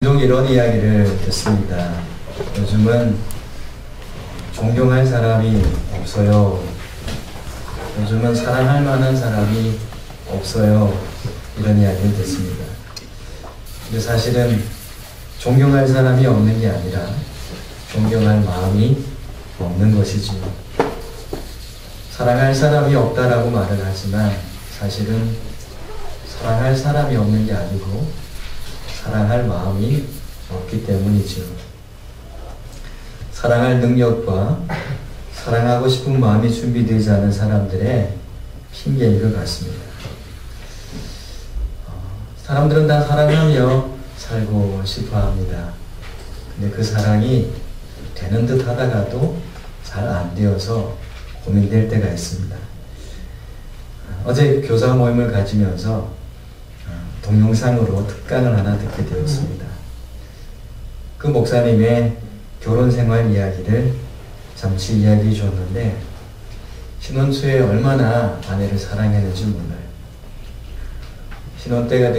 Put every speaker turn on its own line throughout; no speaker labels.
종종 이런 이야기를 듣습니다. 요즘은 존경할 사람이 없어요. 요즘은 사랑할 만한 사람이 없어요. 이런 이야기를 듣습니다. 근데 사실은 존경할 사람이 없는 게 아니라 존경할 마음이 없는 것이죠. 사랑할 사람이 없다라고 말을 하지만 사실은 사랑할 사람이 없는 게 아니고 사랑할 마음이 없기 때문이죠. 사랑할 능력과 사랑하고 싶은 마음이 준비되지 않은 사람들의 핑계인 것 같습니다. 사람들은 다 사랑하며 살고 싶어 합니다. 근데 그 사랑이 되는 듯 하다가도 잘 안 되어서 고민될 때가 있습니다. 어제 교사 모임을 가지면서 동영상으로 특강을 하나 듣게 되었습니다. 그 목사님의 결혼 생활 이야기를 잠시 이야기해 줬는데 신혼 초에 얼마나 아내를 사랑했는지 몰라요. 신혼 때가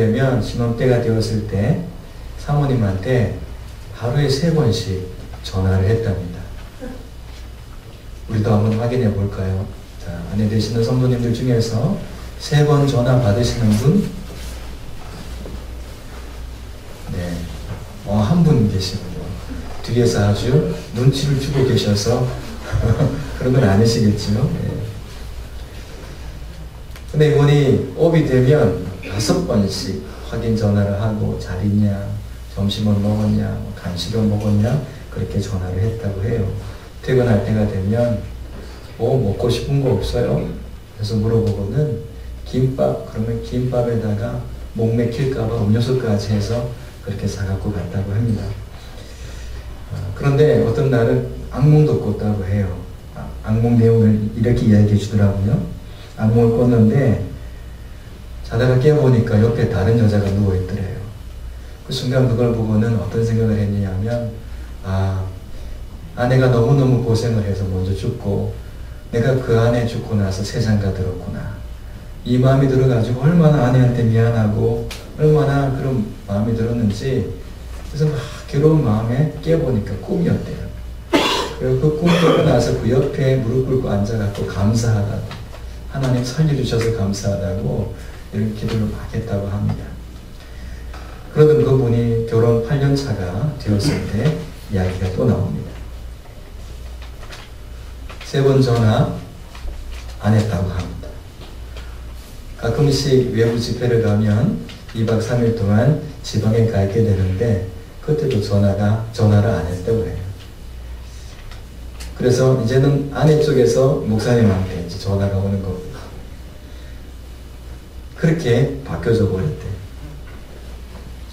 되었을 때 사모님한테 하루에 3번씩 전화를 했답니다. 우리도 한번 확인해 볼까요? 자, 아내 되시는 성도님들 중에서 3번 전화 받으시는 분? 네, 한 분 계시군요. 뒤에서 아주 눈치를 주고 계셔서 그런 건 아니시겠죠. 네. 근데 이분이 오비 되면 5번씩 확인 전화를 하고 잘 있냐, 점심은 먹었냐, 간식은 먹었냐 그렇게 전화를 했다고 해요. 퇴근할 때가 되면 먹고 싶은 거 없어요? 그래서 물어보고는 김밥, 그러면 김밥에다가 목 맥힐까봐 음료수까지 해서 그렇게 사갖고 갔다고 합니다. 그런데 어떤 날은 악몽도 꿨다고 해요. 악몽 내용을 이렇게 이야기해 주더라고요. 악몽을 꿨는데 자다가 깨어보니까 옆에 다른 여자가 누워있더래요. 그 순간 그걸 보고는 어떤 생각을 했냐면 아내가 너무너무 고생을 해서 먼저 죽고 내가 그 아내 죽고 나서 세상가 들었구나. 이 마음이 들어가지고 얼마나 아내한테 미안하고 얼마나 그런 마음이 들었는지 그래서 막 괴로운 마음에 깨보니까 꿈이었대요. 그리고 그 꿈 깨고 나서 그 옆에 무릎 꿇고 앉아갖고 감사하다고 살려주셔서 감사하다고 이런 기도를 막 했다고 합니다. 그러던 그분이 결혼 8년 차가 되었을 때 이야기가 또 나옵니다. 3번 전화 안 했다고 합니다. 가끔씩 외부 집회를 가면 2박 3일 동안 지방에 가 있게 되는데 그때도 전화를 안 했다고 해요. 그래서 이제는 아내 쪽에서 목사님한테 이제 전화가 오는 겁니다. 그렇게 바뀌어져 버렸대요.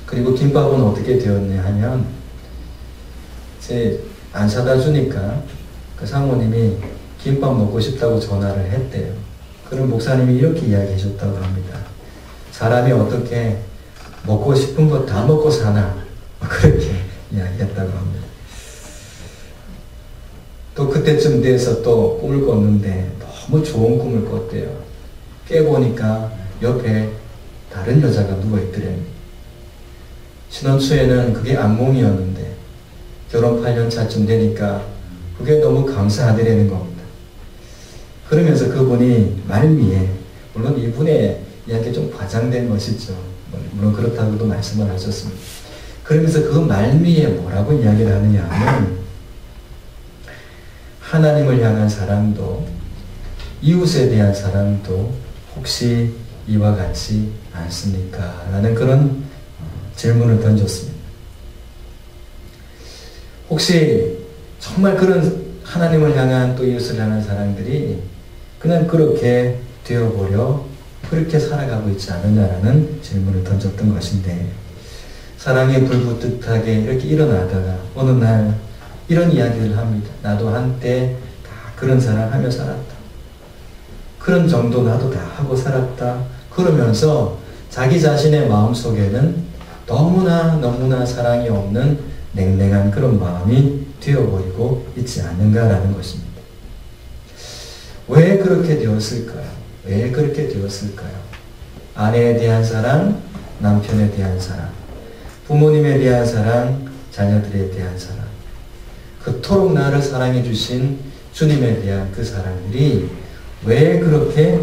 그리고 김밥은 어떻게 되었냐 하면 이제 안 사다 주니까 그 사모님이 김밥 먹고 싶다고 전화를 했대요. 그럼 목사님이 이렇게 이야기해 줬다고 합니다. 사람이 어떻게 먹고 싶은 거 다 먹고 사나? 그렇게 이야기했다고 합니다. 또 그때쯤 돼서 또 꿈을 꿨는데 너무 좋은 꿈을 꿨대요. 깨보니까 옆에 다른 여자가 누워있더래요. 신혼 초에는 그게 악몽이었는데 결혼 8년 차쯤 되니까 그게 너무 감사하더라는 겁니다. 그러면서 그분이 말미에, 물론 이분의 이야기 좀 과장된 것이죠. 물론 그렇다고도 말씀을 하셨습니다. 그러면서 그 말미에 뭐라고 이야기를 하느냐 하면 하나님을 향한 사랑도 이웃에 대한 사랑도 혹시 이와 같지 않습니까? 라는 그런 질문을 던졌습니다. 혹시 정말 그런 하나님을 향한 또 이웃을 향한 사랑들이 그냥 그렇게 되어버려 그렇게 살아가고 있지 않느냐라는 질문을 던졌던 것인데 사랑이 불붙듯하게 이렇게 일어나다가 어느 날 이런 이야기를 합니다. 나도 한때 다 그런 사랑하며 살았다. 그런 정도 나도 다 하고 살았다. 그러면서 자기 자신의 마음속에는 너무나 사랑이 없는 냉랭한 그런 마음이 되어버리고 있지 않는가라는 것입니다. 왜 그렇게 되었을까요? 왜 그렇게 되었을까요? 아내에 대한 사랑, 남편에 대한 사랑, 부모님에 대한 사랑, 자녀들에 대한 사랑, 그토록 나를 사랑해 주신 주님에 대한 그 사랑들이 왜 그렇게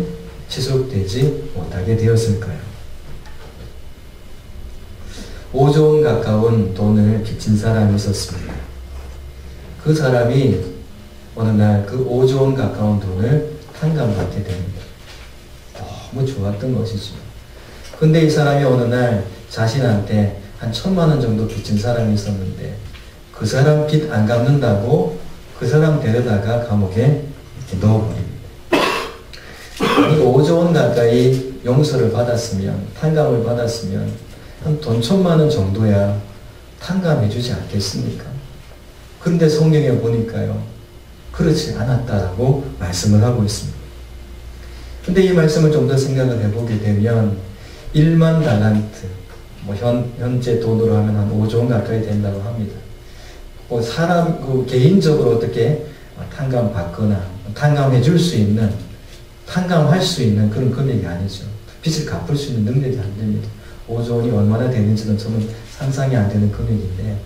지속되지 못하게 되었을까요? 5조 원 가까운 돈을 빚진 사람이 있었습니다. 그 사람이 어느 날 그 5조 원 가까운 돈을 탕감받게 됩니다. 너무 좋았던 것이죠. 근데 이 사람이 어느 날 자신한테 한 1,000만 원 정도 빚진 사람이 있었는데 그 사람 빚 안 갚는다고 그 사람 데려다가 감옥에 이렇게 넣어버립니다. 이 5조 원 가까이 용서를 받았으면, 탕감을 받았으면 한 돈 1,000만 원 정도야 탕감해 주지 않겠습니까? 그런데 성경에 보니까요, 그렇지 않았다라고 말씀을 하고 있습니다. 근데 이 말씀을 좀 더 생각을 해보게 되면 1만 달란트, 현재 돈으로 하면 한 5조 원 가까이 된다고 합니다. 개인적으로 어떻게 탕감받거나 탕감해 줄 수 있는, 탕감할 수 있는 그런 금액이 아니죠. 빚을 갚을 수 있는 능력이 안 됩니다. 5조 원이 얼마나 되는지는 저는 상상이 안 되는 금액인데,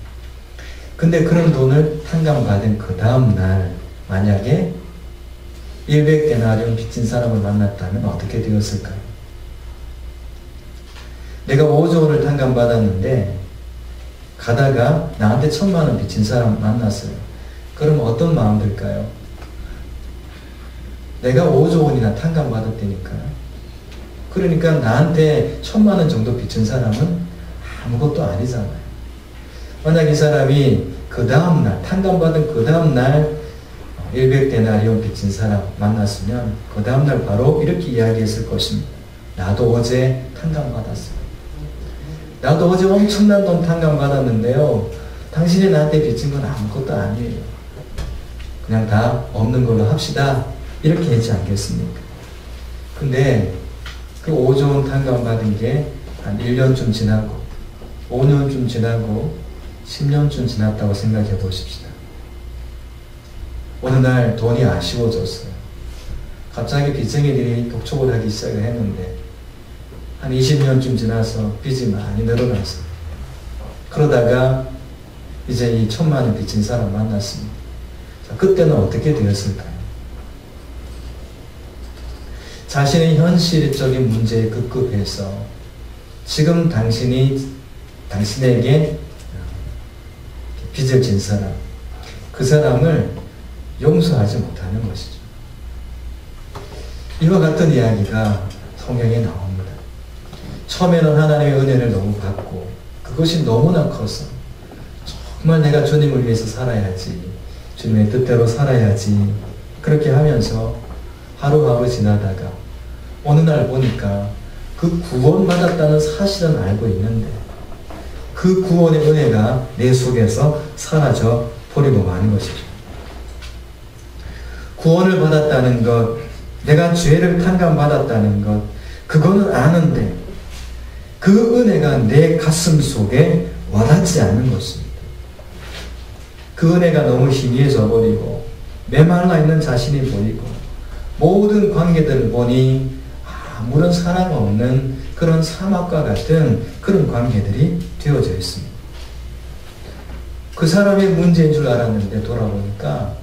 근데 그런 돈을 탕감받은 그 다음날 만약에 100데나리온 빚진 사람을 만났다면 어떻게 되었을까요? 내가 5조 원을 탕감받았는데 가다가 나한테 1,000만 원 빚진 사람 만났어요. 그럼 어떤 마음 들까요? 내가 5조 원이나 탕감받았다니까요. 그러니까 나한테 1,000만 원 정도 빚진 사람은 아무것도 아니잖아요. 만약 이 사람이 그 다음날, 탕감받은 그 다음날 100데나리온 빚진 사람 만났으면 그 다음날 바로 이렇게 이야기했을 것입니다. 나도 어제 탕감받았어요. 나도 어제 엄청난 돈 탕감받았는데요. 당신이 나한테 빚진 건 아무것도 아니에요. 그냥 다 없는 걸로 합시다. 이렇게 했지 않겠습니까? 근데 그 5조 원 탕감받은 게 한 1년쯤 지나고 5년쯤 지나고 10년쯤 지났다고 생각해 보십시다. 어느 날 돈이 아쉬워졌어요. 갑자기 빚쟁이들이 독촉을 하기 시작을 했는데 한 20년쯤 지나서 빚이 많이 늘어났어요. 그러다가 이제 이 1,000만 원 빚진 사람 만났습니다. 자, 그때는 어떻게 되었을까요? 자신의 현실적인 문제에 급급해서 지금 당신에게 빚을 진 사람, 그 사람을 용서하지 못하는 것이죠. 이와 같은 이야기가 성경에 나옵니다. 처음에는 하나님의 은혜를 너무 받고 그것이 너무나 커서 정말 내가 주님을 위해서 살아야지, 주님의 뜻대로 살아야지, 그렇게 하면서 하루하루 지나다가 어느 날 보니까 그 구원받았다는 사실은 알고 있는데 그 구원의 은혜가 내 속에서 사라져 버리고 마는 것이죠. 구원을 받았다는 것, 내가 죄를 탕감받았다는 것, 그거는 아는데 그 은혜가 내 가슴 속에 와닿지 않는 것입니다. 그 은혜가 너무 희미해져 버리고 메말라 있는 자신이 보이고 모든 관계들을 보니 아무런 사랑 없는 그런 사막과 같은 그런 관계들이 되어져 있습니다. 그 사람의 문제인 줄 알았는데 돌아보니까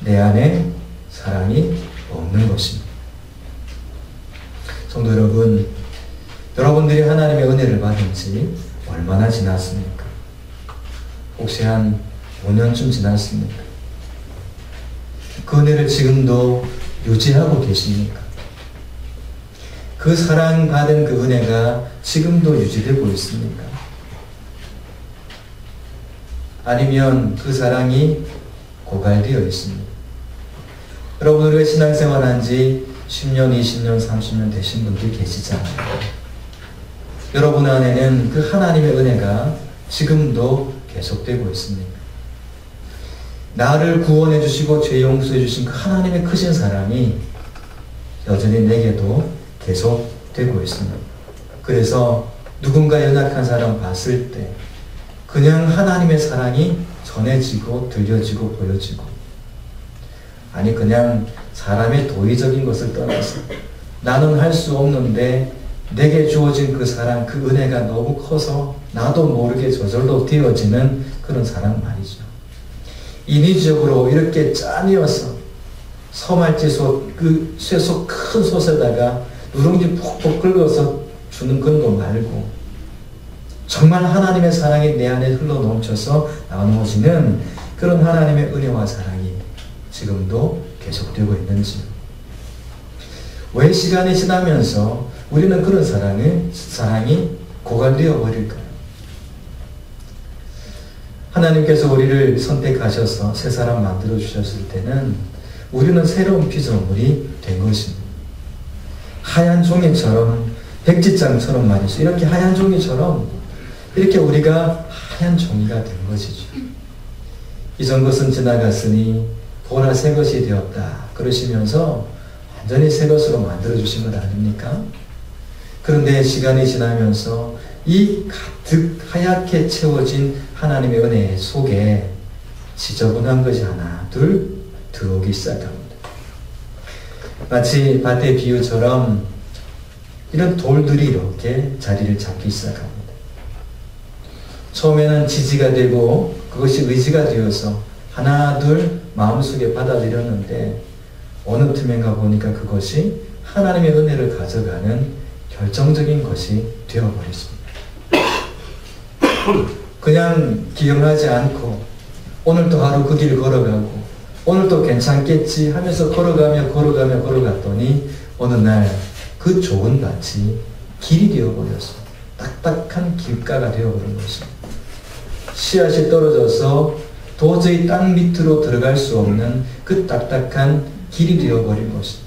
내 안에 사랑이 없는 것입니다. 성도 여러분, 여러분들이 하나님의 은혜를 받은 지 얼마나 지났습니까? 혹시 한 5년쯤 지났습니까? 그 은혜를 지금도 유지하고 계십니까? 그 사랑받은 그 은혜가 지금도 유지되고 있습니까? 아니면 그 사랑이 고갈되어 있습니다. 여러분, 우리가 신앙생활 한 지 10년, 20년, 30년 되신 분들이 계시잖아요. 여러분 안에는 그 하나님의 은혜가 지금도 계속되고 있습니다. 나를 구원해 주시고 죄 용서해 주신 그 하나님의 크신 사랑이 여전히 내게도 계속되고 있습니다. 그래서 누군가 연약한 사람 봤을 때 그냥 하나님의 사랑이 전해지고 들려지고 보여지고, 아니 그냥 사람의 도의적인 것을 떠나서 나는 할 수 없는데 내게 주어진 그 사랑, 그 은혜가 너무 커서 나도 모르게 저절로 되어지는 그런 사랑 말이죠. 인위적으로 이렇게 짜내어서 서말지소 그 쇠속 큰 솥에다가 누룽지 푹푹 긁어서 주는 그런 거 말고 정말 하나님의 사랑이 내 안에 흘러 넘쳐서 나누어지는 그런 하나님의 은혜와 사랑이 지금도 계속되고 있는지, 왜 시간이 지나면서 우리는 그런 사랑이 고갈되어 버릴까요? 하나님께서 우리를 선택하셔서 새 사람 만들어 주셨을 때는 우리는 새로운 피조물이 된 것입니다. 하얀 종이처럼, 백지장처럼 말이죠. 이렇게 하얀 종이처럼 이렇게 우리가 하얀 종이가 된 것이죠. 이전 것은 지나갔으니 보라 새 것이 되었다 그러시면서 완전히 새 것으로 만들어 주신 것 아닙니까? 그런데 시간이 지나면서 이 가득 하얗게 채워진 하나님의 은혜 속에 지저분한 것이 하나 둘 들어오기 시작합니다. 마치 밭의 비유처럼 이런 돌들이 이렇게 자리를 잡기 시작합니다. 처음에는 지지가 되고 그것이 의지가 되어서 하나 둘 마음속에 받아들였는데 어느 틈인가 보니까 그것이 하나님의 은혜를 가져가는 결정적인 것이 되어버렸습니다. 그냥 기억하지 않고 오늘도 하루 그 길 걸어가고 오늘도 괜찮겠지 하면서 걸어갔더니 어느 날 그 좋은 밭이 길이 되어버렸어요. 딱딱한 길가가 되어버린 것입니다. 씨앗이 떨어져서 도저히 땅 밑으로 들어갈 수 없는 그 딱딱한 길이 되어버린 것입니다.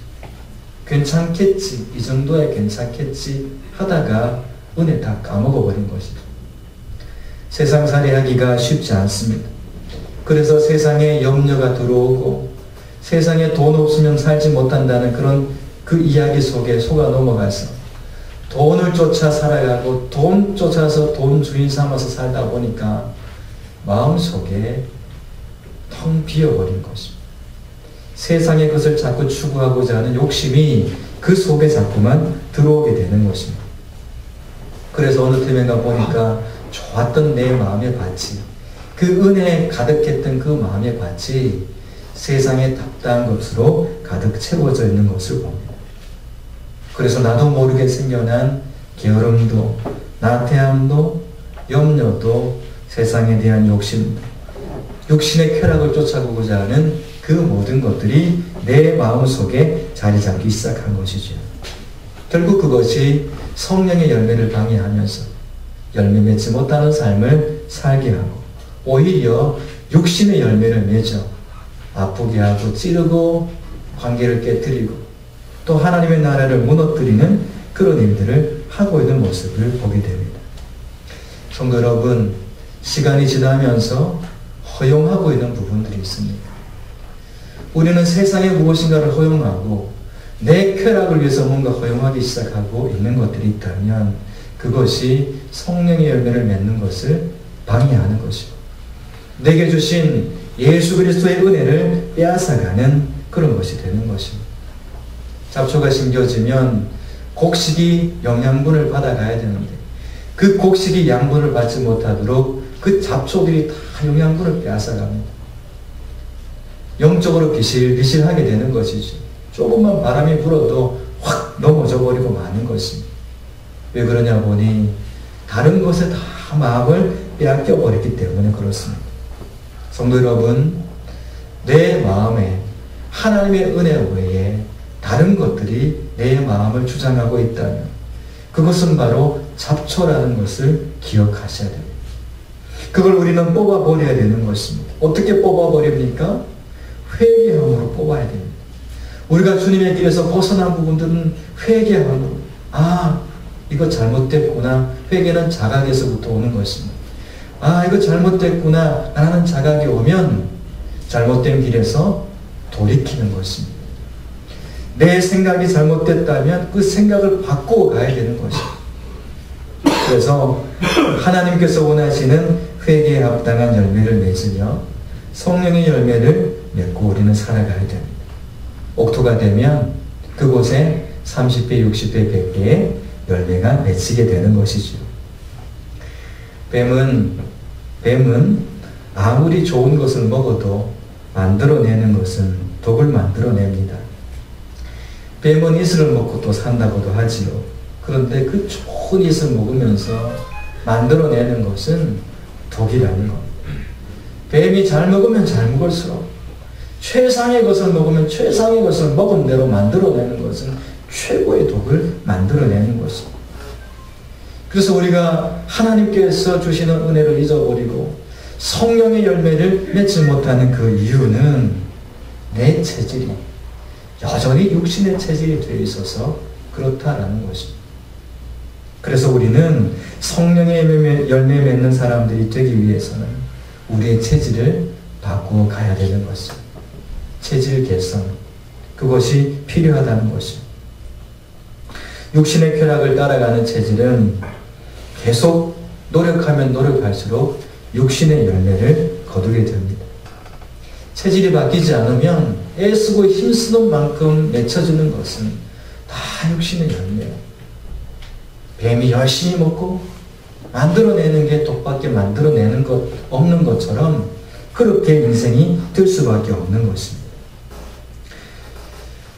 괜찮겠지, 이 정도야 괜찮겠지 하다가 은혜 다 까먹어버린 것입니다. 세상살이 하기가 쉽지 않습니다. 그래서 세상에 염려가 들어오고 세상에 돈 없으면 살지 못한다는 그런 그 이야기 속에 속아 넘어가서 돈을 쫓아 살아가고 돈 쫓아서 돈 주인 삼아서 살다 보니까 마음속에 텅 비어버린 것입니다. 세상의 것을 자꾸 추구하고자 하는 욕심이 그 속에 자꾸만 들어오게 되는 것입니다. 그래서 어느 틈인가 보니까 좋았던 내 마음의 밭이, 그 은혜에 가득했던 그 마음의 밭이 세상에 답답한 것으로 가득 채워져 있는 것을 봅니다. 그래서 나도 모르게 생겨난 게으름도, 나태함도, 염려도, 세상에 대한 욕심도, 육신의 쾌락을 쫓아보고자 하는 그 모든 것들이 내 마음속에 자리 잡기 시작한 것이죠. 결국 그것이 성령의 열매를 방해하면서 열매 맺지 못하는 삶을 살게 하고 오히려 육신의 열매를 맺어 아프게 하고 찌르고 관계를 깨뜨리고 또 하나님의 나라를 무너뜨리는 그런 일들을 하고 있는 모습을 보게 됩니다. 성도 여러분, 시간이 지나면서 허용하고 있는 부분들이 있습니다. 우리는 세상에 무엇인가를 허용하고 내 쾌락을 위해서 뭔가 허용하기 시작하고 있는 것들이 있다면 그것이 성령의 열매를 맺는 것을 방해하는 것이고 내게 주신 예수 그리스도의 은혜를 빼앗아가는 그런 것이 되는 것입니다. 잡초가 심겨지면 곡식이 영양분을 받아가야 되는데 그 곡식이 양분을 받지 못하도록 그 잡초들이 다 영양분을 빼앗아갑니다. 영적으로 비실비실하게 되는 것이죠. 조금만 바람이 불어도 확 넘어져 버리고 마는 것입니다. 왜 그러냐 보니 다른 것에 다 마음을 빼앗겨 버렸기 때문에 그렇습니다. 성도 여러분, 내 마음에 하나님의 은혜 외에 다른 것들이 내 마음을 주장하고 있다면 그것은 바로 잡초라는 것을 기억하셔야 됩니다. 그걸 우리는 뽑아버려야 되는 것입니다. 어떻게 뽑아버립니까? 회개함으로 뽑아야 됩니다. 우리가 주님의 길에서 벗어난 부분들은 회개함으로, 이거 잘못됐구나. 회개는 자각에서부터 오는 것입니다. 이거 잘못됐구나 라는 자각이 오면 잘못된 길에서 돌이키는 것입니다. 내 생각이 잘못됐다면 그 생각을 바꾸어 가야 되는 것입니다. 그래서 하나님께서 원하시는 회개에 합당한 열매를 맺으며 성령의 열매를 맺고 우리는 살아가야 됩니다. 옥토가 되면 그곳에 30배, 60배, 100배의 열매가 맺히게 되는 것이죠. 뱀은 아무리 좋은 것을 먹어도 만들어내는 것은 독을 만들어냅니다. 뱀은 이슬을 먹고 또 산다고도 하지요. 그런데 그 좋은 이슬 먹으면서 만들어내는 것은 독이라는 겁니다. 뱀이 잘 먹으면 잘 먹을수록 최상의 것을 먹으면 최상의 것을 먹은 대로 만들어내는 것은 최고의 독을 만들어내는 것입니다. 그래서 우리가 하나님께서 주시는 은혜를 잊어버리고 성령의 열매를 맺지 못하는 그 이유는 내 체질이 여전히 육신의 체질이 되어 있어서 그렇다라는 것입니다. 그래서 우리는 성령의 열매 맺는 사람들이 되기 위해서는 우리의 체질을 바꾸어 가야 되는 것입니다. 체질 개선, 그것이 필요하다는 것입니다. 육신의 쾌락을 따라가는 체질은 계속 노력하면 노력할수록 육신의 열매를 거두게 됩니다. 체질이 바뀌지 않으면 애쓰고 힘쓰는 만큼 맺혀지는 것은 다 육신의 열매예요. 뱀이 열심히 먹고 만들어내는 게 독밖에 만들어내는 것 없는 것처럼 그렇게 인생이 될 수밖에 없는 것입니다.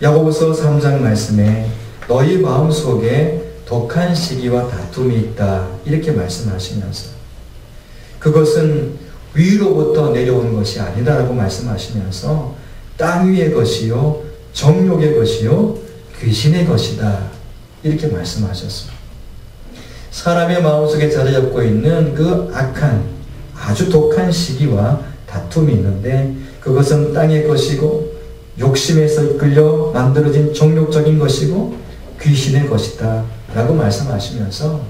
야고보서 3장 말씀에 너희 마음속에 독한 시기와 다툼이 있다 이렇게 말씀하시면서 그것은 위로부터 내려오는 것이 아니다라고 말씀하시면서 땅 위의 것이요 정욕의 것이요 귀신의 것이다 이렇게 말씀하셨습니다. 사람의 마음속에 자리 잡고 있는 그 악한 아주 독한 시기와 다툼이 있는데 그것은 땅의 것이고 욕심에서 이끌려 만들어진 정욕적인 것이고 귀신의 것이다 라고 말씀하시면서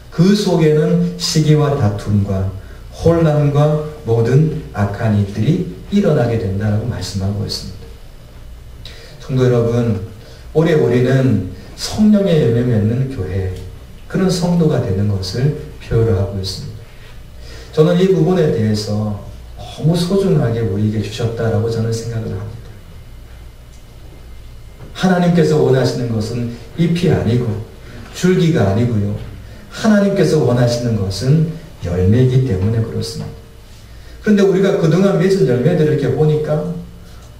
그 속에는 시기와 다툼과 혼란과 모든 악한 일들이 일어나게 된다고 말씀하고 있습니다. 성도 여러분, 올해 우리는 성령의 열매 맺는 교회, 그런 성도가 되는 것을 표현을 하고 있습니다. 저는 이 부분에 대해서 너무 소중하게 우리에게 주셨다라고 저는 생각을 합니다. 하나님께서 원하시는 것은 잎이 아니고 줄기가 아니고요. 하나님께서 원하시는 것은 열매이기 때문에 그렇습니다. 그런데 우리가 그동안 맺은 열매들을 이렇게 보니까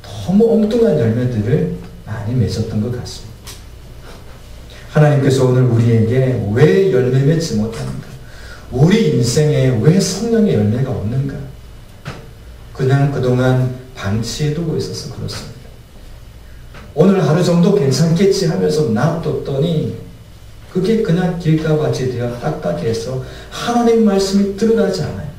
너무 엉뚱한 열매들을 많이 맺었던 것 같습니다. 하나님께서 오늘 우리에게 왜 열매 맺지 못하는가? 우리 인생에 왜 성령의 열매가 없는가? 그냥 그동안 방치해두고 있어서 그렇습니다. 오늘 하루 정도 괜찮겠지 하면서 놔뒀더니 그게 그냥 길가밭이 되어 딱딱해서 하나님 말씀이 들어가지 않아요.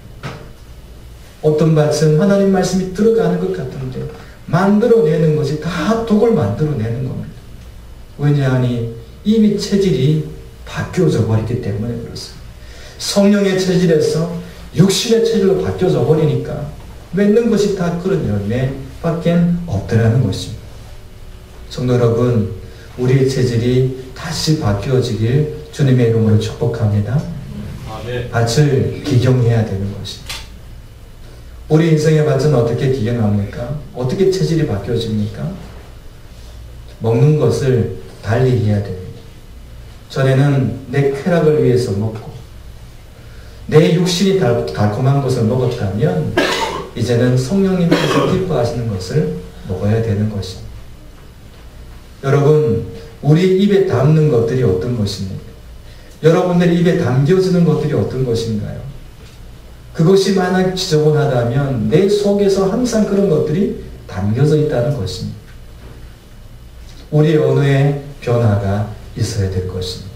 어떤 밭은 하나님 말씀이 들어가는 것 같은데 만들어내는 것이 다 독을 만들어내는 겁니다. 왜냐하니 이미 체질이 바뀌어져 버렸기 때문에 그렇습니다. 성령의 체질에서 육신의 체질로 바뀌어져 버리니까 맺는 것이 다 그런 열매밖에 없더라는 것입니다. 성도 여러분, 우리의 체질이 다시 바뀌어지길 주님의 이름으로 축복합니다. 밭을 기경해야 되는 것입니다. 우리 인생의 밭은 어떻게 기경합니까? 어떻게 체질이 바뀌어집니까? 먹는 것을 달리 해야 됩니다. 전에는 내 쾌락을 위해서 먹고 내 육신이 달콤한 것을 먹었다면 이제는 성령님께서 기뻐하시는 것을 먹어야 되는 것입니다. 여러분, 우리 입에 담는 것들이 어떤 것입니까? 여러분들의 입에 담겨지는 것들이 어떤 것인가요? 그것이 만약 지저분하다면 내 속에서 항상 그런 것들이 담겨져 있다는 것입니다. 우리의 언어에 변화가 있어야 될 것입니다.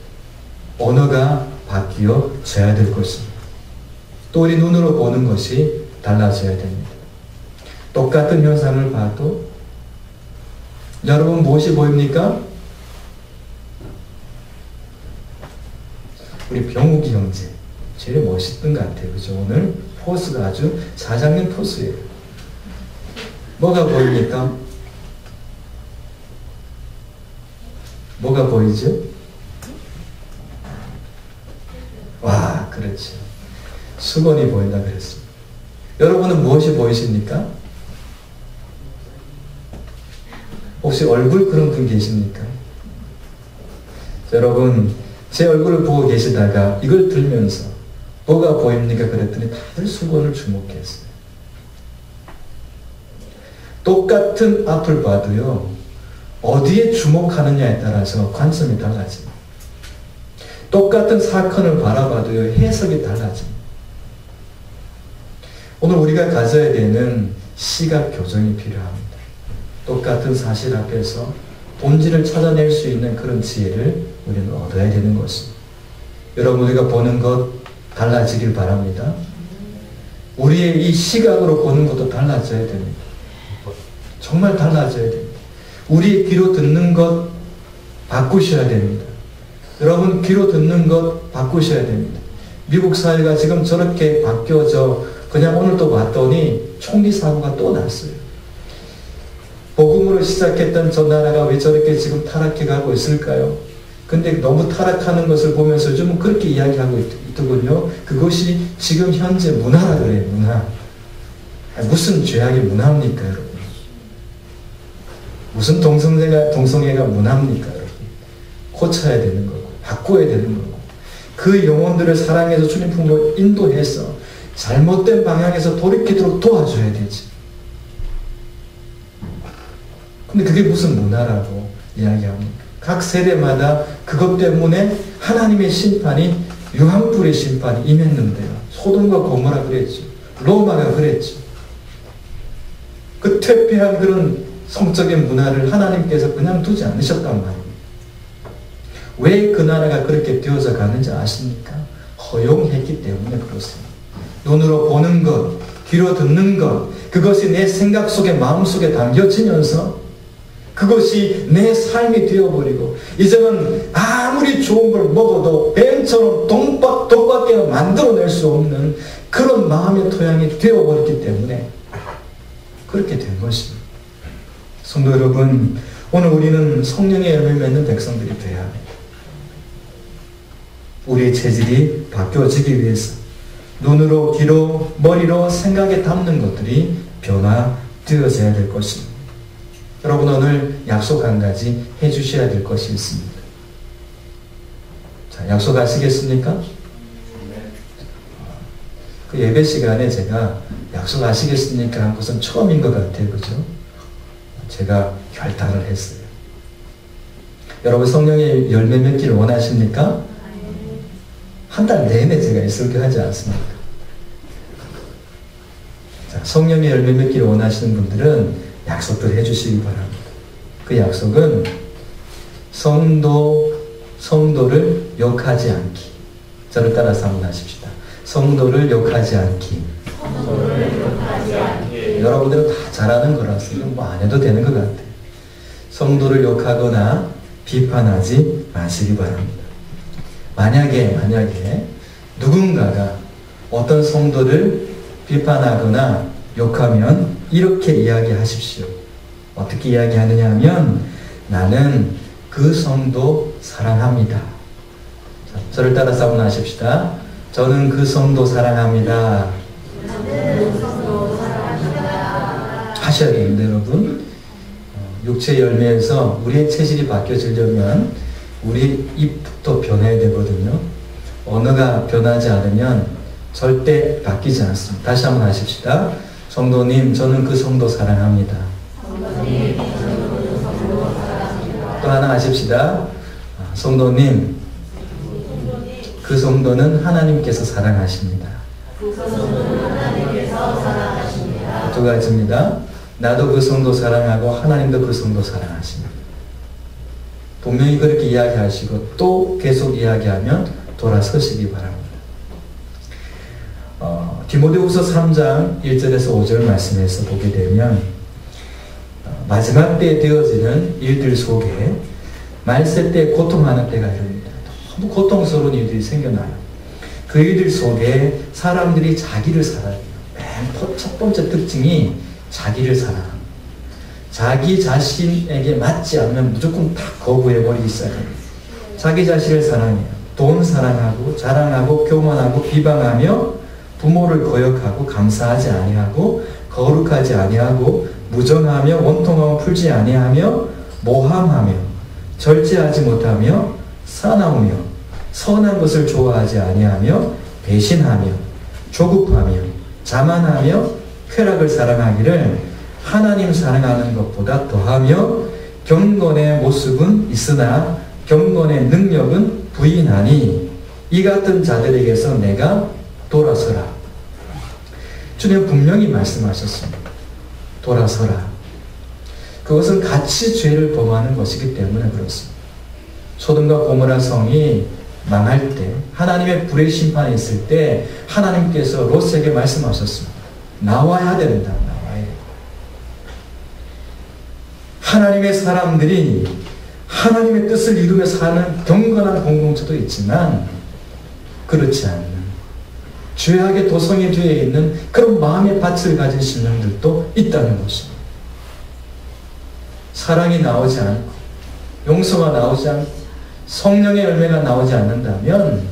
언어가 바뀌어져야 될 것입니다. 또 우리 눈으로 보는 것이 달라져야 됩니다. 똑같은 현상을 봐도 여러분 무엇이 보입니까? 우리 병욱이 형제 제일 멋있던 것 같아요. 그죠? 오늘 포스가 아주 사장님 포스예요. 뭐가 보입니까? 뭐가 보이죠? 와, 그렇죠. 수건이 보인다 그랬습니다. 여러분은 무엇이 보이십니까? 혹시 얼굴 그런 분 계십니까? 여러분, 제 얼굴을 보고 계시다가 이걸 들면서 뭐가 보입니까? 그랬더니 다들 수건을 주목했어요. 똑같은 앞을 봐도요, 어디에 주목하느냐에 따라서 관점이 달라집니다. 똑같은 사건을 바라봐도요, 해석이 달라집니다. 오늘 우리가 가져야 되는 시각 교정이 필요합니다. 똑같은 사실 앞에서 본질을 찾아낼 수 있는 그런 지혜를 우리는 얻어야 되는 것입니다. 여러분, 우리가 보는 것 달라지길 바랍니다. 우리의 이 시각으로 보는 것도 달라져야 됩니다. 정말 달라져야 됩니다. 우리의 귀로 듣는 것 바꾸셔야 됩니다. 여러분, 귀로 듣는 것 바꾸셔야 됩니다. 미국 사회가 지금 저렇게 바뀌어져 그냥 오늘 또 봤더니 총기 사고가 또 났어요. 복음으로 시작했던 저 나라가 왜 저렇게 지금 타락해 가고 있을까요? 근데 너무 타락하는 것을 보면서 요즘은 그렇게 이야기하고 있더군요. 그것이 지금 현재 문화라 그래요, 문화. 무슨 죄악의 문화입니까, 여러분? 무슨 동성애가 문화입니까, 여러분? 고쳐야 되는 거고, 바꿔야 되는 거고, 그 영혼들을 사랑해서 주님 품으로 인도해서 잘못된 방향에서 돌이키도록 도와줘야 되지. 근데 그게 무슨 문화라고 이야기합니까? 각 세대마다 그것 때문에 하나님의 심판이, 유황불의 심판이 임했는데요. 소돔과 고모라 그랬죠. 로마가 그랬죠. 그 퇴폐한 그런 성적인 문화를 하나님께서 그냥 두지 않으셨단 말입니다. 왜 그 나라가 그렇게 되어져 가는지 아십니까? 허용했기 때문에 그렇습니다. 눈으로 보는 것, 귀로 듣는 것, 그것이 내 생각 속에, 마음 속에 담겨지면서 그것이 내 삶이 되어버리고, 이제는 아무리 좋은 걸 먹어도 뱀처럼 독밖에 만들어낼 수 없는 그런 마음의 토양이 되어버렸기 때문에 그렇게 된 것입니다. 성도 여러분, 오늘 우리는 성령의 열매를 맺는 백성들이 되어야 합니다. 우리의 체질이 바뀌어지기 위해서 눈으로, 귀로, 머리로 생각에 담는 것들이 변화되어져야 될 것입니다. 여러분, 오늘 약속 한 가지 해주셔야 될 것이 있습니다. 자, 약속하시겠습니까? 그 예배 시간에 제가 약속하시겠습니까? 한 것은 처음인 것 같아요. 그죠? 제가 결단을 했어요. 여러분, 성령의 열매 맺기를 원하십니까? 한 달 내내 제가 설교하지 않습니까? 자, 성령의 열매 맺기를 원하시는 분들은 약속들 해주시기 바랍니다. 그 약속은 성도를 욕하지 않기. 저를 따라서 한번 하십시다. 성도를 욕하지 않기. 여러분들은 다 잘하는 거라서 뭐 안 해도 되는 것 같아요. 성도를 욕하거나 비판하지 마시기 바랍니다. 만약에 누군가가 어떤 성도를 비판하거나 욕하면 이렇게 이야기하십시오. 어떻게 이야기하느냐 하면, 나는 그 성도 사랑합니다. 자, 저를 따라서 한번 하십시다. 저는 그 성도 사랑합니다. 하셔야 됩니다, 여러분. 육체 열매에서 우리의 체질이 바뀌어지려면 우리 입도 변해야 되거든요. 언어가 변하지 않으면 절대 바뀌지 않습니다. 다시 한번 하십시다. 성도님, 저는 그 성도 사랑합니다. 또 하나 하십시다. 성도님, 그 성도는 하나님께서 사랑하십니다. 두 가지입니다. 나도 그 성도 사랑하고 하나님도 그 성도 사랑하십니다. 분명히 그렇게 이야기하시고 또 계속 이야기하면 돌아서시기 바랍니다. 디모데후서 3장 1절에서 5절 말씀에서 보게 되면, 마지막 때에 되어지는 일들 속에 말세 때 고통하는 때가 이릅니다. 너무 고통스러운 일들이 생겨나요. 그 일들 속에 사람들이 자기를 사랑해요. 맨 첫 번째 특징이 자기를 사랑합니다. 자기 자신에게 맞지 않으면 무조건 다 거부해버리기 시작합니다. 자기 자신을 사랑해요. 돈 사랑하고 자랑하고 교만하고 비방하며 부모를 거역하고 감사하지 아니하고 거룩하지 아니하고 무정하며 원통하고 풀지 아니하며 모함하며 절제하지 못하며 사나우며 선한 것을 좋아하지 아니하며 배신하며 조급하며 자만하며 쾌락을 사랑하기를 하나님 사랑하는 것보다 더하며 경건의 모습은 있으나 경건의 능력은 부인하니 이 같은 자들에게서 내가 돌아서라. 주님 분명히 말씀하셨습니다. 돌아서라. 그것은 같이 죄를 범하는 것이기 때문에 그렇습니다. 소돔과 고모라 성이 망할 때, 하나님의 불의 심판이 있을 때 하나님께서 롯에게 말씀하셨습니다. 나와야 된다. 나와야 된다. 하나님의 사람들이 하나님의 뜻을 이루며 사는 경건한 공동체도 있지만 그렇지 않는 죄악의 도성이 되어 있는 그런 마음의 밭을 가진 신령들도 있다는 것입니다. 사랑이 나오지 않고 용서가 나오지 않고 성령의 열매가 나오지 않는다면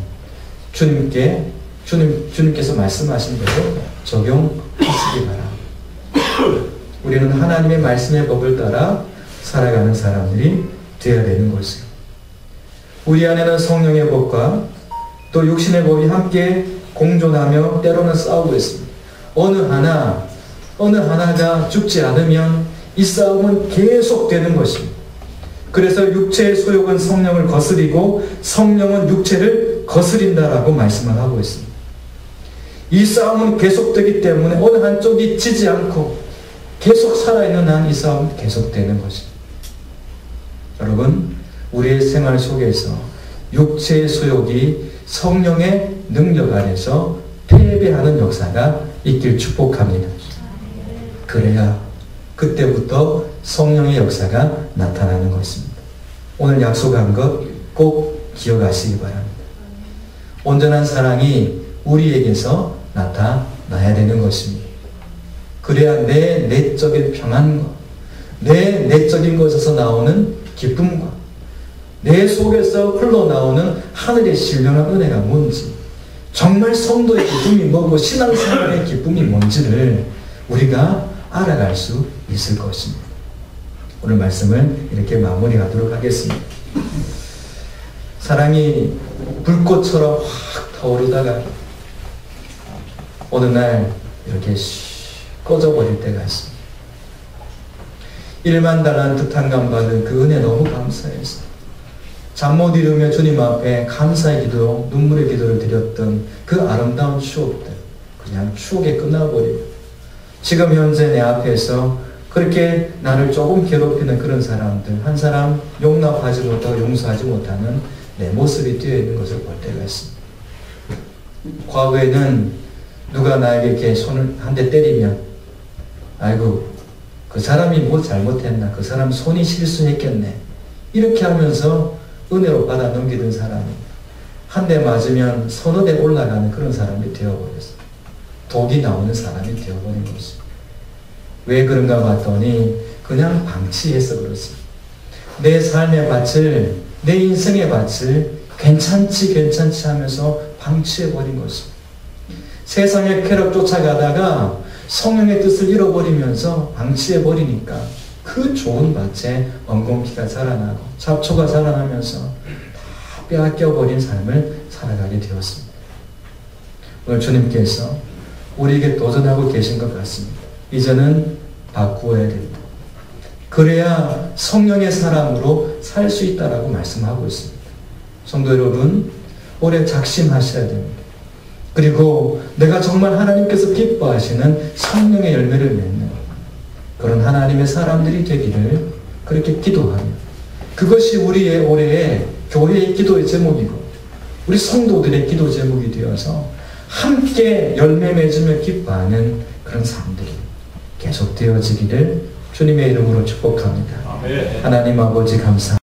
주님께서 말씀하신 대로 적용하시기 바랍니다. 우리는 하나님의 말씀의 법을 따라 살아가는 사람들이 되어야 되는 것이에요. 우리 안에는 성령의 법과 또 육신의 법이 함께 공존하며 때로는 싸우고 있습니다. 어느 하나가 죽지 않으면 이 싸움은 계속되는 것입니다. 그래서 육체의 소욕은 성령을 거스리고 성령은 육체를 거스린다라고 말씀을 하고 있습니다. 이 싸움은 계속되기 때문에 어느 한쪽이 지지 않고 계속 살아있는 한 이 싸움은 계속되는 것입니다. 여러분, 우리의 생활 속에서 육체의 소욕이 성령의 능력 안에서 패배하는 역사가 있길 축복합니다. 그래야 그때부터 성령의 역사가 나타나는 것입니다. 오늘 약속한 것 꼭 기억하시기 바랍니다. 온전한 사랑이 우리에게서 나타나야 되는 것입니다. 그래야 내 내적인 평안과 내 내적인 것에서 나오는 기쁨과 내 속에서 흘러나오는 하늘의 신령한 은혜가 뭔지, 정말 성도의 기쁨이 뭐고 신앙생활의 기쁨이 뭔지를 우리가 알아갈 수 있을 것입니다. 오늘 말씀을 이렇게 마무리하도록 하겠습니다. 사랑이 불꽃처럼 확 타오르다가 어느 날 이렇게 꺼져버릴 때가 있습니다. 1만 달란트 탕감 받은 그 은혜 너무 감사해서 잠 못 이루며 주님 앞에 감사의 기도, 눈물의 기도를 드렸던 그 아름다운 추억들 그냥 추억에 끝나버리고 지금 현재 내 앞에서 그렇게 나를 조금 괴롭히는 그런 사람들, 한 사람 용납하지 못하고 용서하지 못하는 내 모습이 뛰어 있는 것을 볼 때가 있습니다. 과거에는 누가 나에게 이렇게 손을 한 대 때리면 아이고 그 사람이 뭐 잘못했나, 그 사람 손이 실수했겠네, 이렇게 하면서 은혜로 받아 넘기던 사람이 한 대 맞으면 서너 대 올라가는 그런 사람이 되어버렸어요. 독이 나오는 사람이 되어버린 것입니다. 왜 그런가 봤더니 그냥 방치해서 그렇습니다. 내 삶의 밭을, 내 인생의 밭을 괜찮지 하면서 방치해버린 것입니다. 세상의 쾌락 쫓아가다가 성령의 뜻을 잃어버리면서 방치해버리니까 그 좋은 밭에 엉겅퀴가 자라나고 잡초가 자라나면서 다 빼앗겨버린 삶을 살아가게 되었습니다. 오늘 주님께서 우리에게 도전하고 계신 것 같습니다. 이제는 바꾸어야 된다. 그래야 성령의 사람으로 살 수 있다라고 말씀하고 있습니다. 성도 여러분, 올해 작심하셔야 됩니다. 그리고 내가 정말 하나님께서 기뻐하시는 성령의 열매를 맺는 그런 하나님의 사람들이 되기를 그렇게 기도하며, 그것이 우리의 올해의 교회의 기도의 제목이고 우리 성도들의 기도 제목이 되어서 함께 열매 맺으며 기뻐하는 그런 삶들이 계속 되어지기를 주님의 이름으로 축복합니다. 하나님 아버지 감사합니다.